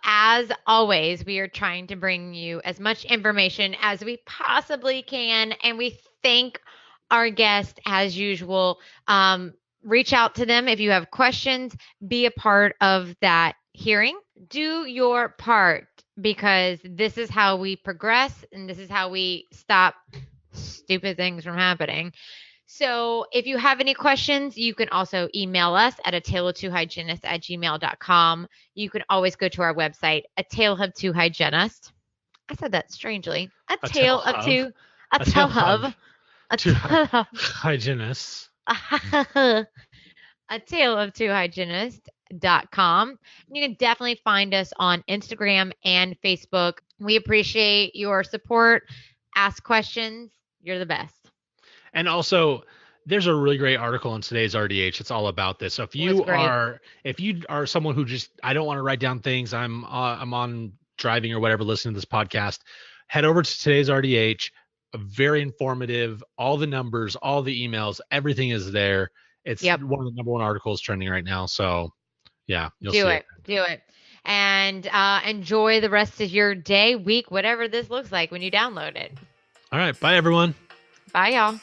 As always, we are trying to bring you as much information as we possibly can, and we thank our guests as usual. Reach out to them if you have questions. Be a part of that hearing. Do your part, because this is how we progress and this is how we stop stupid things from happening. So if you have any questions, you can also email us at ataleoftwohygienists@gmail.com. You can always go to our website, A Tale of Two Hygienists. I said that strangely. A tale of two Hygienists. A Tale of Two Hygienists.com. You can definitely find us on Instagram and Facebook. We appreciate your support. Ask questions. You're the best. And also, there's a really great article in today's RDH. It's all about this. So if you are someone who just, I don't want to write down things, I'm on driving or whatever, listening to this podcast, head over to today's RDH. Very informative. All the numbers, all the emails, everything is there. It's one of the number one articles trending right now. So yeah, you'll see it. Do it. And enjoy the rest of your day, week, whatever this looks like when you download it. All right. Bye, everyone. Bye, y'all.